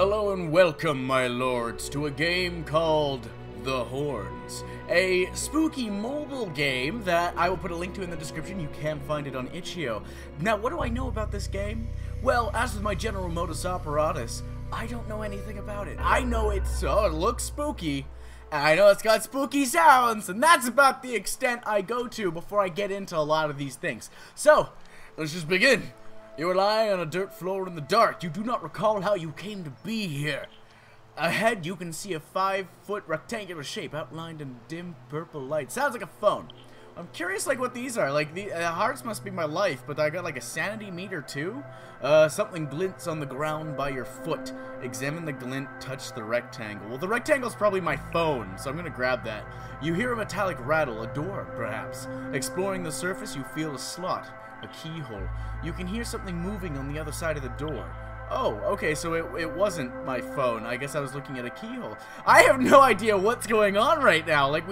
Hello and welcome, my lords, to a game called The Horns. A spooky mobile game that I will put a link to in the description. You can find it on itch.io. Now, what do I know about this game? Well, as with my general modus operatus, I don't know anything about it. I know it looks spooky, and I know it's got spooky sounds, and that's about the extent I go to before I get into a lot of these things. So, let's just begin. You are lying on a dirt floor in the dark. You do not recall how you came to be here. Ahead, you can see a 5-foot rectangular shape outlined in dim purple light. Sounds like a phone. I'm curious, like, what these are. Like, the hearts must be my life, but I got, like, a sanity meter, too? Something glints on the ground by your foot. Examine the glint, touch the rectangle. Well, the rectangle's probably my phone, so I'm gonna grab that. You hear a metallic rattle, a door, perhaps. Exploring the surface, you feel a slot, a keyhole. You can hear something moving on the other side of the door. Oh, okay, so it wasn't my phone. I guess I was looking at a keyhole. I have no idea what's going on right now. Like,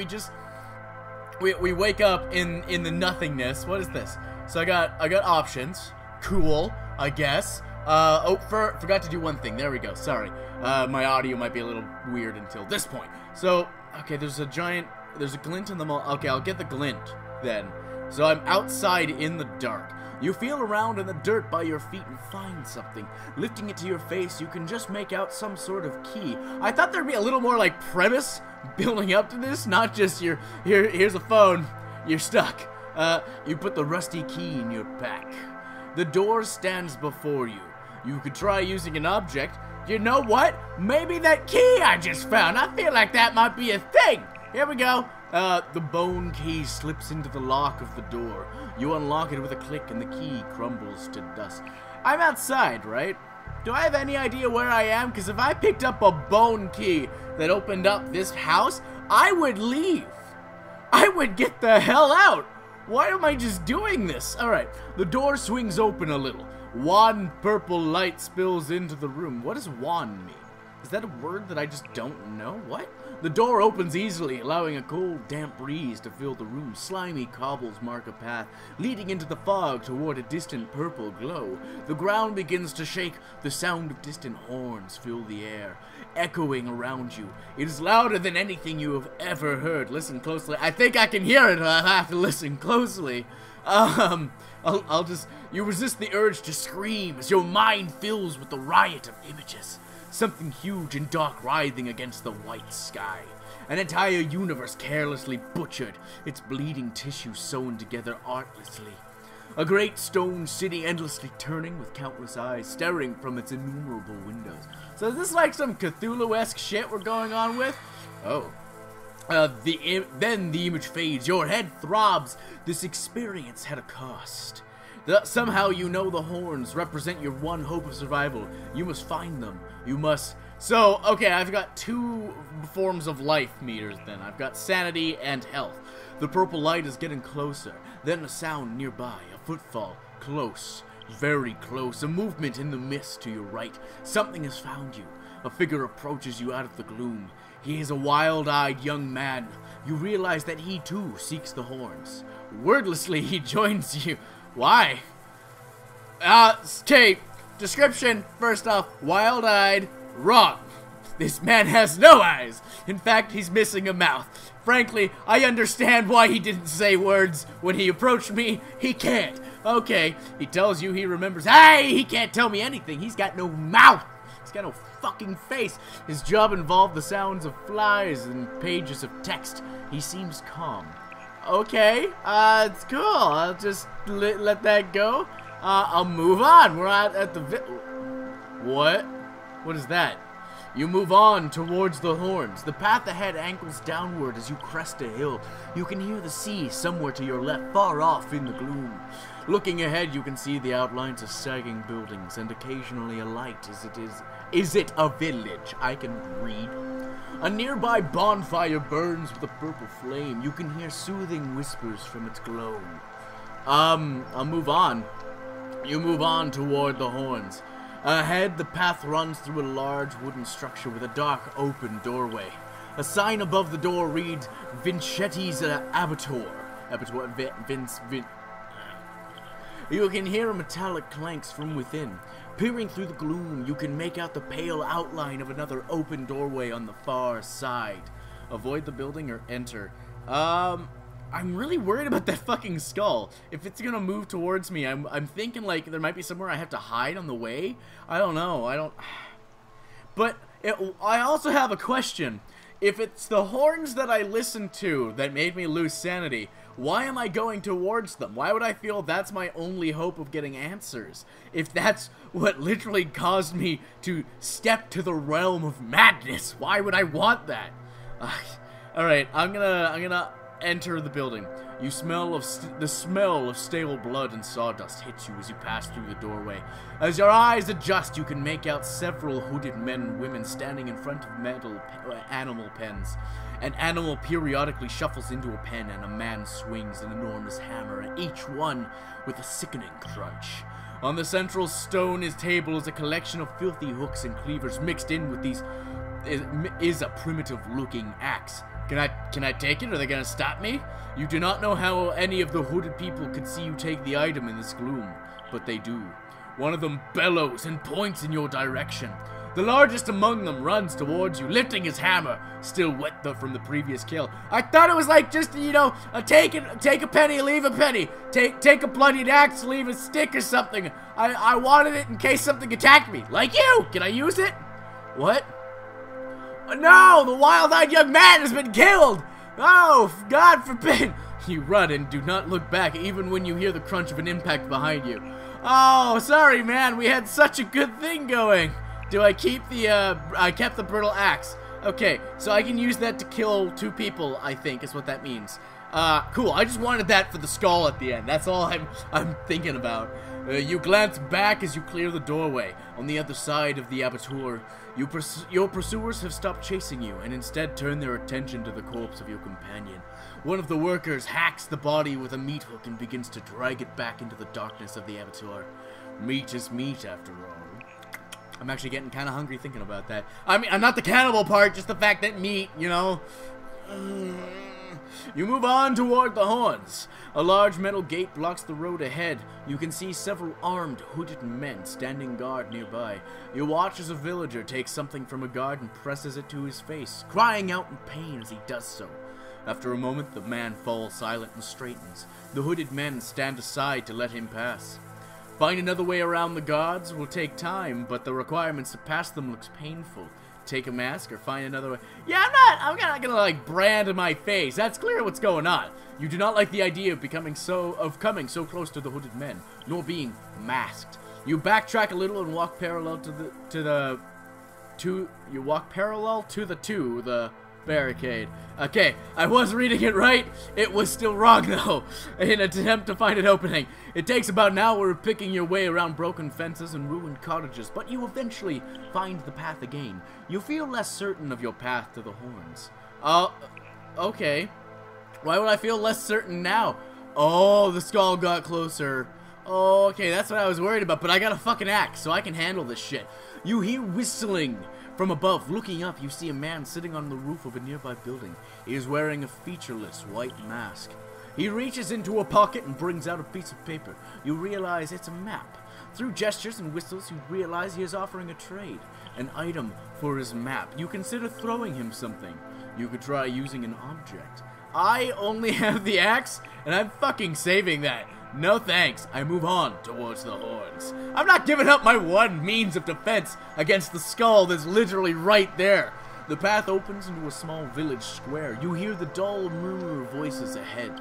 we wake up in the nothingness. What is this? So I got options. Cool, I guess. Forgot to do one thing. There we go. Sorry. My audio might be a little weird until this point. So, okay, there's a glint in the mall. Okay, I'll get the glint then. So I'm outside in the dark. You feel around in the dirt by your feet and find something. Lifting it to your face, you can just make out some sort of key. I thought there'd be a little more, like, premise building up to this, not just here's a phone, you're stuck. You put the rusty key in your pack. The door stands before you. You could try using an object. You know what? Maybe that key I just found, I feel like that might be a thing. Here we go. The bone key slips into the lock of the door. You unlock it with a click and the key crumbles to dust. I'm outside, right? Do I have any idea where I am? Because if I picked up a bone key that opened up this house, I would leave. I would get the hell out. Why am I just doing this? Alright, the door swings open a little. Wan purple light spills into the room. What does wan mean? Is that a word that I just don't know? What? The door opens easily, allowing a cold, damp breeze to fill the room. Slimy cobbles mark a path, leading into the fog toward a distant purple glow. The ground begins to shake. The sound of distant horns fill the air, echoing around you. It is louder than anything you have ever heard. Listen closely. I think I can hear it, but I have to listen closely. You resist the urge to scream as your mind fills with the riot of images. Something huge and dark writhing against the white sky. An entire universe carelessly butchered, its bleeding tissue sewn together artlessly. A great stone city endlessly turning with countless eyes staring from its innumerable windows. So is this like some Cthulhu-esque shit we're going on with? Oh. Then the image fades. Your head throbs. This experience had a cost. Somehow you know the horns represent your one hope of survival. You must find them. You must... So, okay, I've got two forms of life meters then. I've got sanity and health. The purple light is getting closer. Then a sound nearby. A footfall. Close. Very close. A movement in the mist to your right. Something has found you. A figure approaches you out of the gloom. He is a wild-eyed young man. You realize that he too seeks the horns. Wordlessly, he joins you. Why? Okay, description, first off, wild-eyed, wrong. This man has no eyes. In fact, he's missing a mouth. Frankly, I understand why he didn't say words when he approached me. He can't. Okay, he tells you he remembers. Hey, he can't tell me anything. He's got no mouth. He's got no fucking face. His job involved the sounds of flies and pages of text. He seems calm. Okay, it's cool. I'll just let that go. I'll move on. We're at the What? What is that? You move on towards the horns. The path ahead angles downward as you crest a hill. You can hear the sea somewhere to your left, far off in the gloom. Looking ahead, you can see the outlines of sagging buildings and occasionally a light. Is it a village? I can read. A nearby bonfire burns with a purple flame. You can hear soothing whispers from its glow. I'll move on. You move on toward the horns. Ahead, the path runs through a large wooden structure with a dark, open doorway. A sign above the door reads, Vincetti's Abattoir. You can hear metallic clanks from within. Peering through the gloom, you can make out the pale outline of another open doorway on the far side. Avoid the building or enter. I'm really worried about that fucking skull. If it's gonna move towards me, I'm thinking like there might be somewhere I have to hide on the way. I don't know. But I also have a question. If it's the horns that I listened to that made me lose sanity, why am I going towards them? Why would I feel that's my only hope of getting answers? If that's what literally caused me to step to the realm of madness, why would I want that? Alright, I'm gonna enter the building. You smell of the smell of stale blood and sawdust hits you as you pass through the doorway. As your eyes adjust, you can make out several hooded men and women standing in front of metal animal pens. An animal periodically shuffles into a pen, and a man swings an enormous hammer, each one with a sickening crunch. On the central stone table is a collection of filthy hooks and cleavers. Mixed in with these is a primitive-looking axe. Can I take it? Are they gonna stop me? You do not know how any of the hooded people could see you take the item in this gloom, but they do. One of them bellows and points in your direction. The largest among them runs towards you, lifting his hammer, still wet from the previous kill. I thought it was like just, you know, take a penny, leave a penny. Take a bloodied axe, leave a stick or something. I wanted it in case something attacked me. Like you! Can I use it? What? No! The wild-eyed young man has been killed! Oh, God forbid! You run and do not look back, even when you hear the crunch of an impact behind you. Oh, sorry, man. We had such a good thing going. Do I keep the, I kept the brittle axe. Okay, so I can use that to kill 2 people, I think, is what that means. Cool. I just wanted that for the skull at the end. That's all I'm thinking about. You glance back as you clear the doorway. On the other side of the abattoir, your pursuers have stopped chasing you and instead turn their attention to the corpse of your companion. One of the workers hacks the body with a meat hook and begins to drag it back into the darkness of the abattoir. Meat is meat, after all. I'm actually getting kind of hungry thinking about that. I mean, I'm not the cannibal part, just the fact that meat, you know. You move on toward the horns. A large metal gate blocks the road ahead. You can see several armed, hooded men standing guard nearby. You watch as a villager takes something from a guard and presses it to his face, crying out in pain as he does so. After a moment, the man falls silent and straightens. The hooded men stand aside to let him pass. Find another way around the guards will take time, but the requirements to pass them looks painful. Take a mask or find another way. Yeah, I'm not gonna like brand my face. That's clear what's going on. You do not like the idea of coming so close to the hooded men, nor being masked. You backtrack a little and walk parallel to the barricade. Okay, I was reading it right. It was still wrong though. In an attempt to find an opening. It takes about an hour of picking your way around broken fences and ruined cottages, but you eventually find the path again. You feel less certain of your path to the horns. Okay. Why would I feel less certain now? Oh, the skull got closer. Oh, okay, that's what I was worried about, but I got a fucking axe, so I can handle this shit. You hear whistling. From above, looking up, you see a man sitting on the roof of a nearby building. He is wearing a featureless white mask. He reaches into a pocket and brings out a piece of paper. You realize it's a map. Through gestures and whistles, you realize he is offering a trade, an item for his map. You consider throwing him something. You could try using an object. I only have the axe, and I'm fucking saving that. No thanks. I move on towards the horns. I'm not giving up my one means of defense against the skull that's literally right there. The path opens into a small village square. You hear the dull murmur of voices ahead.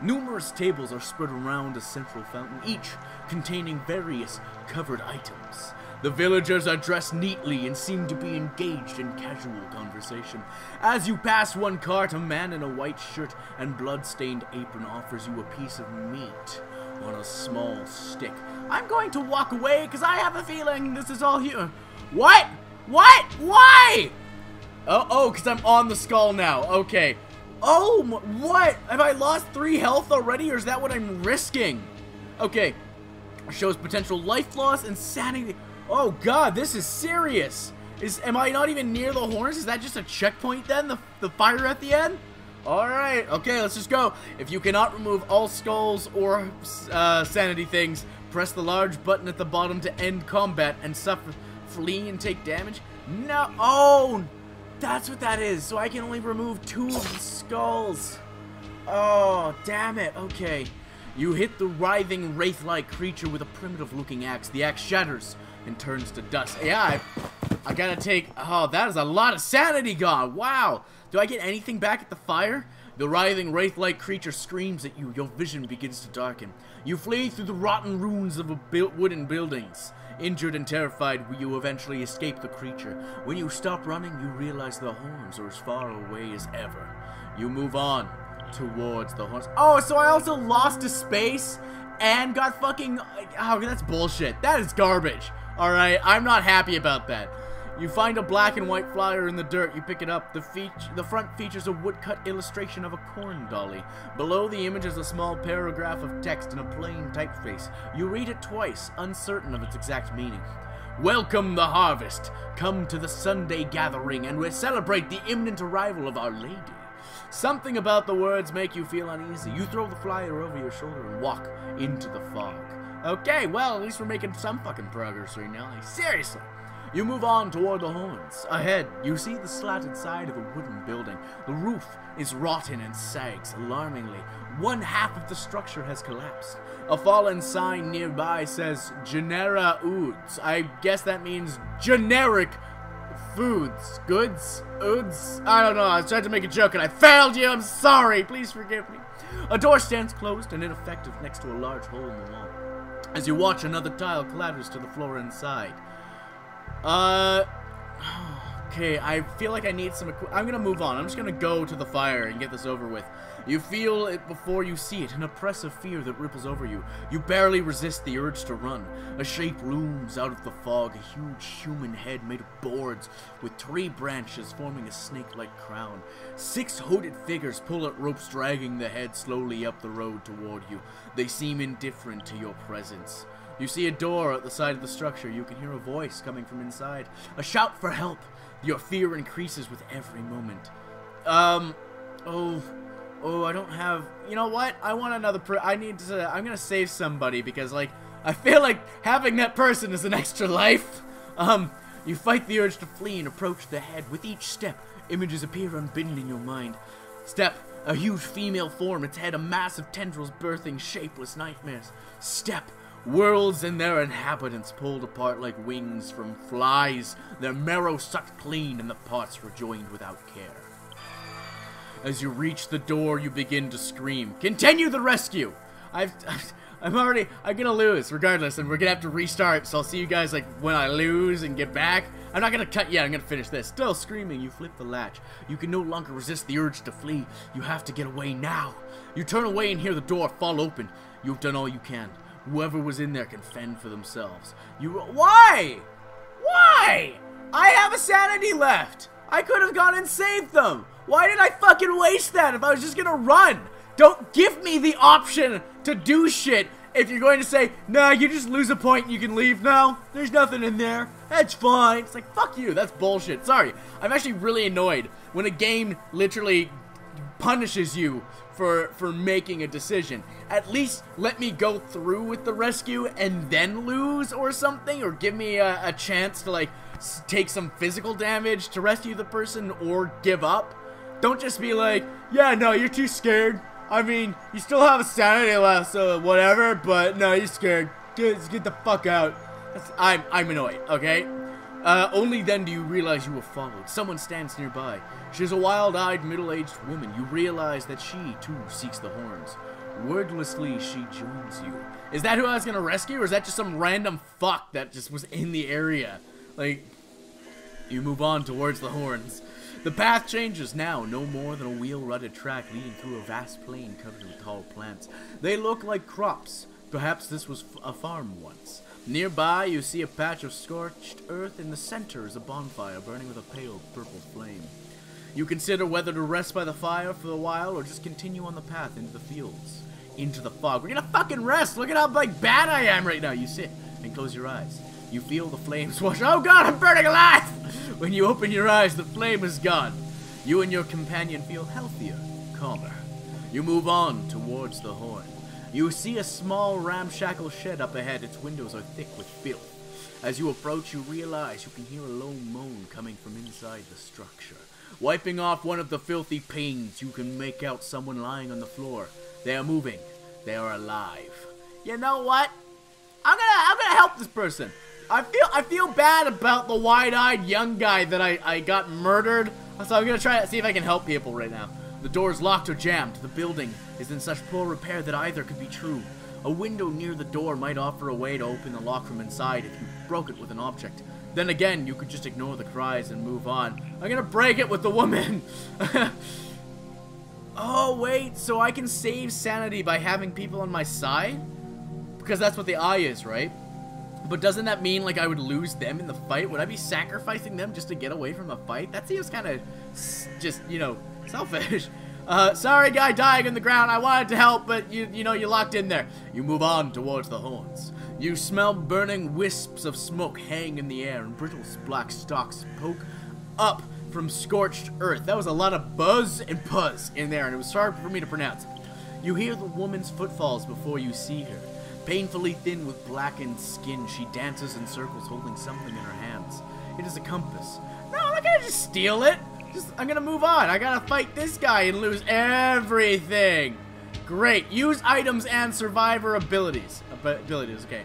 Numerous tables are spread around a central fountain, each containing various covered items. The villagers are dressed neatly and seem to be engaged in casual conversation. As you pass one cart, a man in a white shirt and blood-stained apron offers you a piece of meat on a small stick. I'm going to walk away because I have a feeling this is all here. What? What? Why? Oh, because I'm on the skull now. Okay. Oh, what? Have I lost 3 health already, or is that what I'm risking? Okay. Shows potential life loss and sanity. Oh god, this is serious. Am I not even near the horns? Is that just a checkpoint then? The fire at the end? Alright, okay, let's just go. If you cannot remove all skulls or sanity things, press the large button at the bottom to end combat and suffer, flee and take damage. No, oh, that's what that is. So I can only remove 2 of the skulls. Oh, damn it, okay. You hit the writhing wraith-like creature with a primitive-looking axe. The axe shatters and turns to dust. Yeah, I gotta take... Oh, that is a lot of sanity gone. Wow. Do I get anything back at the fire? The writhing wraith-like creature screams at you. Your vision begins to darken. You flee through the rotten ruins of wooden buildings. Injured and terrified, you eventually escape the creature. When you stop running, you realize the horns are as far away as ever. You move on towards the horns. Oh, so I also lost to space and got fucking... Oh, that's bullshit. That is garbage. Alright, I'm not happy about that. You find a black and white flyer in the dirt. You pick it up. The front features a woodcut illustration of a corn dolly. Below the image is a small paragraph of text in a plain typeface. You read it twice, uncertain of its exact meaning. Welcome the harvest. Come to the Sunday gathering and we celebrate the imminent arrival of Our Lady. Something about the words make you feel uneasy. You throw the flyer over your shoulder and walk into the fog. Okay, well, at least we're making some fucking progress right now. Like, seriously. You move on toward the horns. Ahead, you see the slatted side of a wooden building. The roof is rotten and sags alarmingly. One half of the structure has collapsed. A fallen sign nearby says Genera Oods. I guess that means generic foods. Goods? Oods? I don't know. I was trying to make a joke and I failed you. I'm sorry. Please forgive me. A door stands closed and ineffective next to a large hole in the wall. As you watch, another tile clatters to the floor inside. Okay, I feel like I need some I'm gonna move on. I'm just gonna go to the fire and get this over with. You feel it before you see it, an oppressive fear that ripples over you. You barely resist the urge to run. A shape looms out of the fog, a huge human head made of boards with 3 branches forming a snake-like crown. 6 hooded figures pull at ropes, dragging the head slowly up the road toward you. They seem indifferent to your presence. You see a door at the side of the structure. You can hear a voice coming from inside. A shout for help. Your fear increases with every moment. Oh, I don't have... You know what? I want another I'm gonna save somebody because, like, I feel like having that person is an extra life. You fight the urge to flee and approach the head. With each step, images appear unbidden in your mind. Step, a huge female form. Its head, a mass of tendrils birthing shapeless nightmares. Step, worlds and their inhabitants pulled apart like wings from flies, their marrow sucked clean and the parts rejoined without care. As you reach the door, you begin to scream. Continue the rescue! I'm gonna lose regardless, and we're gonna have to restart, so I'll see you guys like when I lose and get back. I'm not gonna cut yet, I'm gonna finish this. Still screaming, you flip the latch. You can no longer resist the urge to flee. You have to get away now. You turn away and hear the door fall open. You've done all you can. Whoever was in there can fend for themselves. Why? Why? I have a sanity left. I could have gone and saved them. Why did I fucking waste that if I was just gonna run? Don't give me the option to do shit if you're going to say, nah, you just lose a point and you can leave now. There's nothing in there. That's fine. It's like, fuck you. That's bullshit. Sorry. I'm actually really annoyed when a game literally punishes you for making a decision. At least let me go through with the rescue and then lose or something, or give me a chance to like take some physical damage to rescue the person or give up. Don't just be like, yeah, no, you're too scared. I mean, you still have a sanity left, so whatever, but no, you're scared. Just get the fuck out. I'm annoyed, okay? Only then do you realize you were followed. Someone stands nearby. She's a wild-eyed, middle-aged woman. You realize that she, too, seeks the horns. Wordlessly, she joins you. Is that who I was gonna rescue, or is that just some random fuck that just was in the area? Like, you move on towards the horns. The path changes now, no more than a wheel-rutted track leading through a vast plain covered with tall plants. They look like crops. Perhaps this was a farm once. Nearby, you see a patch of scorched earth. In the center is a bonfire burning with a pale purple flame. You consider whether to rest by the fire for a while or just continue on the path into the fields, into the fog. We're gonna fucking rest! Look at how like bad I am right now! You sit and close your eyes. You feel the flames wash. Oh god, I'm burning alive! When you open your eyes, the flame is gone. You and your companion feel healthier, calmer. You move on towards the horn. You see a small ramshackle shed up ahead. Its windows are thick with filth. As you approach, you realize you can hear a low moan coming from inside the structure. Wiping off one of the filthy panes, you can make out someone lying on the floor. They are moving. They are alive. You know what? I'm gonna help this person. I feel bad about the wide-eyed young guy that I got murdered. So I'm gonna try to see if I can help people right now. The door's locked or jammed. The building is in such poor repair that either could be true. A window near the door might offer a way to open the lock from inside if you broke it with an object. Then again, you could just ignore the cries and move on. I'm gonna break it with the woman. Oh, wait, so I can save sanity by having people on my side? Because that's what the eye is, right? But doesn't that mean, like, I would lose them in the fight? Would I be sacrificing them just to get away from a fight? That seems kind of just, you know, selfish. Sorry, guy dying on the ground. I wanted to help, but you know, you're locked in there. You move on towards the horns. You smell burning wisps of smoke hang in the air, and brittle black stalks poke up from scorched earth. That was a lot of buzz and puzz in there, and it was hard for me to pronounce. You hear the woman's footfalls before you see her. Painfully thin with blackened skin, she dances in circles holding something in her hands. It is a compass. No, I'm not gonna just steal it. I'm gonna move on. I gotta fight this guy and lose everything. Great. Use items and survivor abilities. Okay.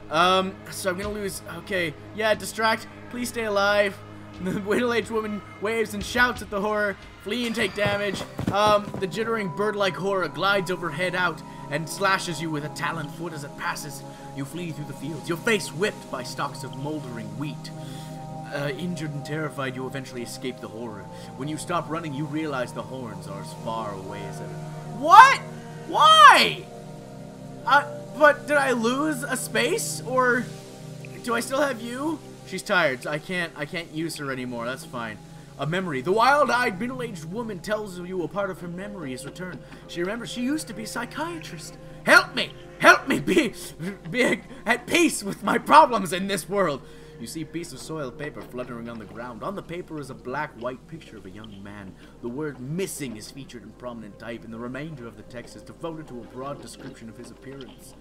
So I'm gonna lose. Okay. Yeah, distract. Please stay alive. The middle-aged woman waves and shouts at the horror. Flee and take damage. The jittering bird-like horror glides overhead out and slashes you with a taloned foot as it passes. You flee through the fields, your face whipped by stalks of moldering wheat. Injured and terrified, you eventually escape the horror. When you stop running, you realize the horns are as far away as ever. What? Why? But did I lose a space, or do I still have you? She's tired. So I can't use her anymore. That's fine. A memory. The wild-eyed, middle-aged woman tells you a part of her memory is returned. She remembers she used to be a psychiatrist. Help me! Help me be at peace with my problems in this world. You see a piece of soiled paper fluttering on the ground. On the paper is a black-white picture of a young man. The word missing is featured in prominent type, and the remainder of the text is devoted to a broad description of his appearance.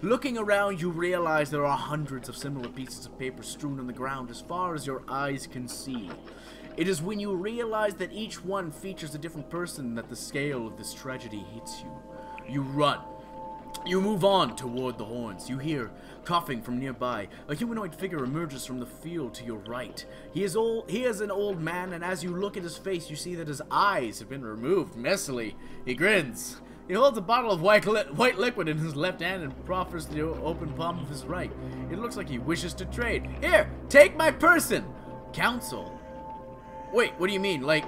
Looking around, you realize there are hundreds of similar pieces of paper strewn on the ground as far as your eyes can see. It is when you realize that each one features a different person that the scale of this tragedy hits you. You run. You move on toward the horns. You hear coughing from nearby. A humanoid figure emerges from the field to your right. He is an old man, and as you look at his face, you see that his eyes have been removed messily. He grins. He holds a bottle of white liquid in his left hand and proffers the open palm of his right. It looks like he wishes to trade. Here, take my person. Counsel. Wait, what do you mean? Like,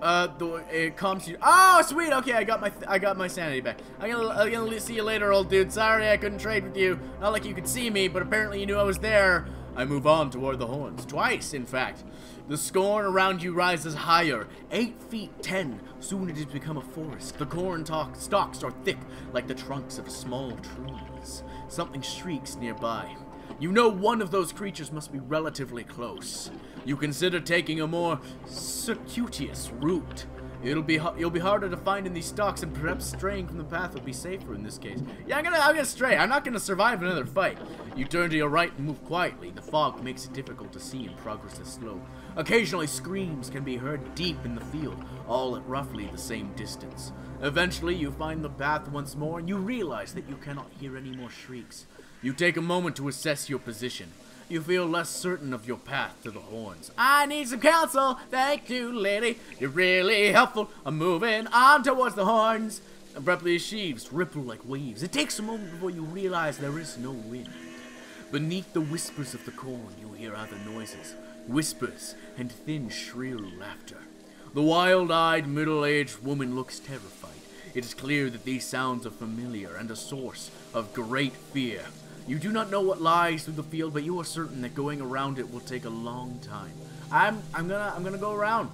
it calms you. Oh, sweet. Okay, I got my sanity back. I'm gonna see you later, old dude. Sorry, I couldn't trade with you. Not like you could see me, but apparently you knew I was there. I move on toward the horns. Twice, in fact. The scorn around you rises higher. 8 feet 10. Soon it has become a forest. The corn stalks are thick, like the trunks of small trees. Something shrieks nearby. You know one of those creatures must be relatively close. You consider taking a more circuitous route. You'll be harder to find in these stalks, and perhaps straying from the path would be safer in this case. Yeah, I'm gonna stray. I'm not gonna survive another fight. You turn to your right and move quietly. The fog makes it difficult to see, and progress is slow. Occasionally, screams can be heard deep in the field, all at roughly the same distance. Eventually, you find the path once more, and you realize that you cannot hear any more shrieks. You take a moment to assess your position. You feel less certain of your path to the horns. I need some counsel. Thank you, lady. You're really helpful. I'm moving on towards the horns. Abruptly, sheaves ripple like waves. It takes a moment before you realize there is no wind. Beneath the whispers of the corn, you hear other noises. Whispers and thin, shrill laughter. The wild-eyed, middle-aged woman looks terrified. It is clear that these sounds are familiar and a source of great fear. You do not know what lies through the field, but you are certain that going around it will take a long time. I'm gonna go around.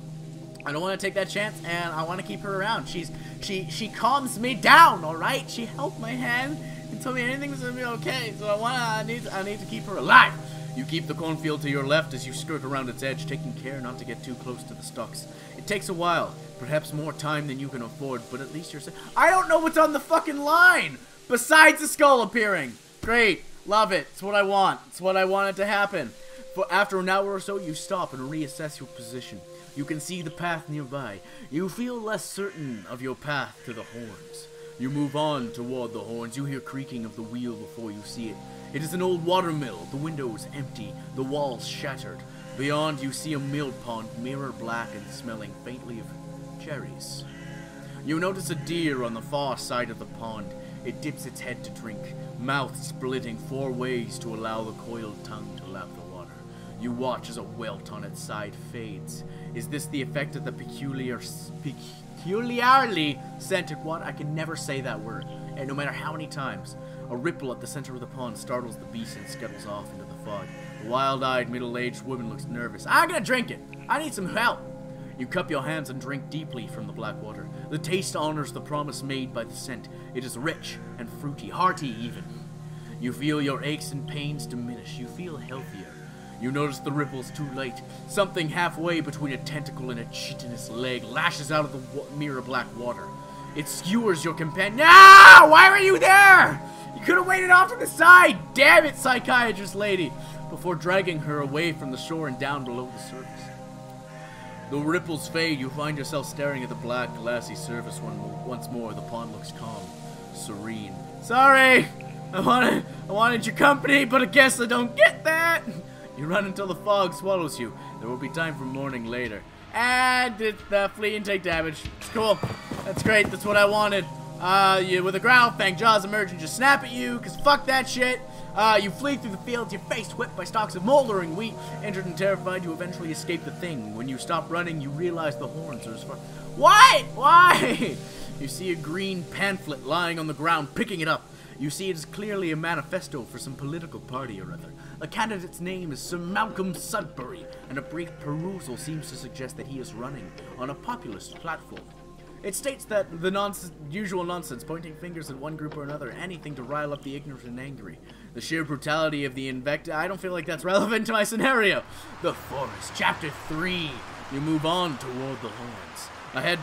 I don't want to take that chance, and I want to keep her around. She calms me down, all right? She held my hand and told me anything's gonna be okay. So I need to keep her alive. You keep the cornfield to your left as you skirt around its edge, taking care not to get too close to the stalks. It takes a while, perhaps more time than you can afford, but at least you're I don't know what's on the fucking line! Besides the skull appearing! Great. Love it. It's what I want. It's what I want it to happen. But after an hour or so, you stop and reassess your position. You can see the path nearby. You feel less certain of your path to the horns. You move on toward the horns. You hear creaking of the wheel before you see it. It is an old water mill. The windows empty, the walls shattered. Beyond, you see a mill pond, mirror black and smelling faintly of cherries. You notice a deer on the far side of the pond. It dips its head to drink, mouth splitting 4 ways to allow the coiled tongue to lap the water. You watch as a welt on its side fades. Is this the effect of the peculiarly scented water? I can never say that word, and no matter how many times. A ripple at the center of the pond startles the beast and scuttles off into the fog. A wild-eyed, middle-aged woman looks nervous. I'm gonna drink it! I need some help! You cup your hands and drink deeply from the black water. The taste honors the promise made by the scent. It is rich and fruity, hearty even. You feel your aches and pains diminish. You feel healthier. You notice the ripples too late. Something halfway between a tentacle and a chitinous leg lashes out of the mirror black water. It skewers your companion. No! Why were you there? You could have waited off to the side. Damn it, psychiatrist lady. Before dragging her away from the shore and down below the surface. The ripples fade. You find yourself staring at the black, glassy surface once more. The pond looks calm, serene. Sorry! I wanted your company, but I guess I don't get that! You run until the fog swallows you. There will be time for morning later. And flee and take damage. It's cool. That's great. That's what I wanted. With a growl, fang jaws emerge and just snap at you, because fuck that shit. You flee through the fields, your face whipped by stalks of moldering wheat. Injured and terrified, you eventually escape the thing. When you stop running, you realize the horns are as far... What? Why? You see a green pamphlet lying on the ground, picking it up. You see it is clearly a manifesto for some political party or other. The candidate's name is Sir Malcolm Sudbury, and a brief perusal seems to suggest that he is running on a populist platform. It states that the usual nonsense, pointing fingers at one group or another, anything to rile up the ignorant and angry. The sheer brutality of the invective, I don't feel like that's relevant to my scenario. The Forest, Chapter 3. You move on toward the horns. A head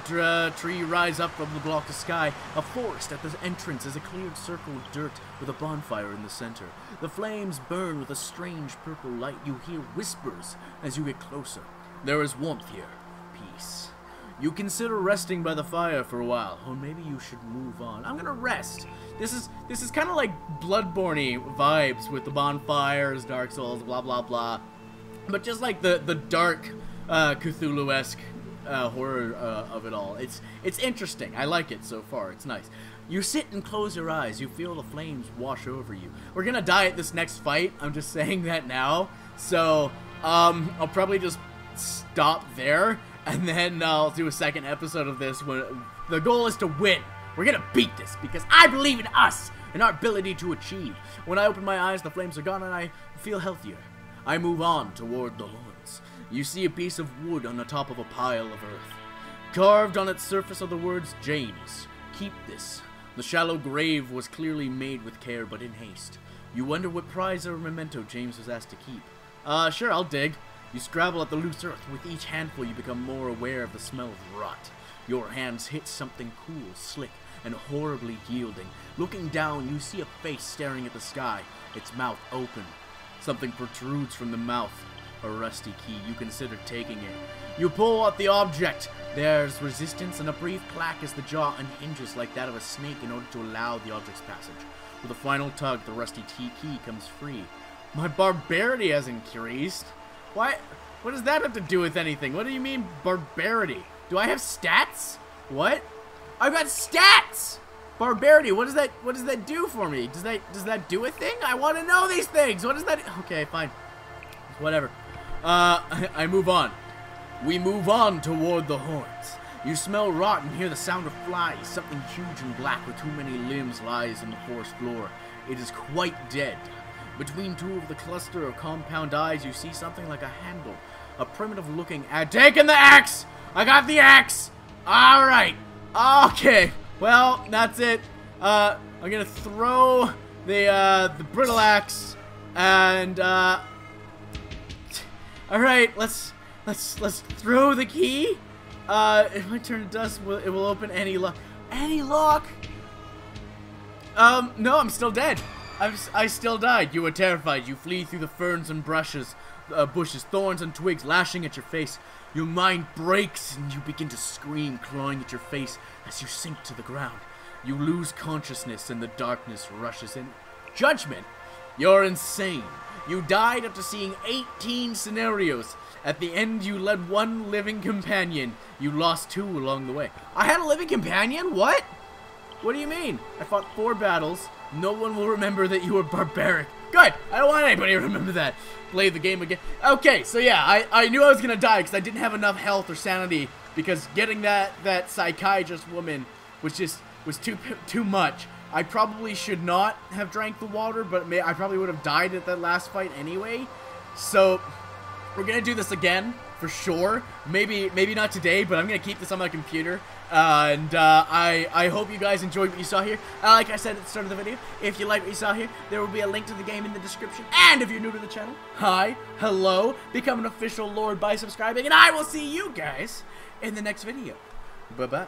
tree rise up from the block of sky. A forest at the entrance is a cleared circle of dirt with a bonfire in the center. The flames burn with a strange purple light. You hear whispers as you get closer. There is warmth here. Peace. You consider resting by the fire for a while, or maybe you should move on. I'm gonna rest. This is kind of like Bloodborne-y vibes with the bonfires, Dark Souls, blah blah blah, but just like the dark Cthulhu-esque horror of it all. It's interesting. I like it so far. It's nice. You sit and close your eyes. You feel the flames wash over you. We're gonna die at this next fight. I'm just saying that now. So I'll probably just stop there. And then I'll do a second episode of this when the goal is to win. We're gonna beat this because I believe in us and our ability to achieve. When I open my eyes, the flames are gone and I feel healthier. I move on toward the horns. You see a piece of wood on the top of a pile of earth. Carved on its surface are the words, James, keep this. The shallow grave was clearly made with care but in haste. You wonder what prize or memento James was asked to keep. Sure, I'll dig. You scrabble at the loose earth. With each handful, you become more aware of the smell of rot. Your hands hit something cool, slick, and horribly yielding. Looking down, you see a face staring at the sky, its mouth open. Something protrudes from the mouth. A rusty key. You consider taking it. You pull out the object. There's resistance and a brief clack as the jaw unhinges like that of a snake in order to allow the object's passage. With a final tug, the rusty key comes free. My barbarity has increased. What does that have to do with anything? What do you mean, barbarity? Do I have stats? What? I've got stats! Barbarity, what does that do for me? Does that do a thing? I want to know these things! What does that... Okay, fine. Whatever. I move on. We move on toward the horns. You smell rot and hear the sound of flies. Something huge and black with too many limbs lies on the forest floor. It is quite dead. Between two of the cluster of compound eyes, you see something like a handle. A primitive-looking... Taking the axe! I got the axe! Alright. Okay. Well, that's it. I'm gonna throw the brittle axe, and, All right, let's throw the key. If I turn to dust, it will open any lock. Any lock? No, I'm still dead. I still died. You were terrified. You flee through the ferns and bushes, thorns and twigs lashing at your face. Your mind breaks and you begin to scream, clawing at your face as you sink to the ground. You lose consciousness and the darkness rushes in. Judgment. You're insane. You died after seeing 18 scenarios. At the end, you led one living companion. You lost 2 along the way. I had a living companion? What? What do you mean? I fought 4 battles. No one will remember that you were barbaric. Good! I don't want anybody to remember that. Play the game again. Okay, so yeah, I knew I was gonna die because I didn't have enough health or sanity, because getting that psychiatrist woman was too much. I probably should not have drank the water, but I probably would have died at that last fight anyway. So we're gonna do this again for sure. Maybe not today, but I'm gonna keep this on my computer. I hope you guys enjoyed what you saw here. Like I said at the start of the video, if you like what you saw here, there will be a link to the game in the description. And if you're new to the channel, hi, hello, become an official lord by subscribing, and I will see you guys in the next video. Bye-bye.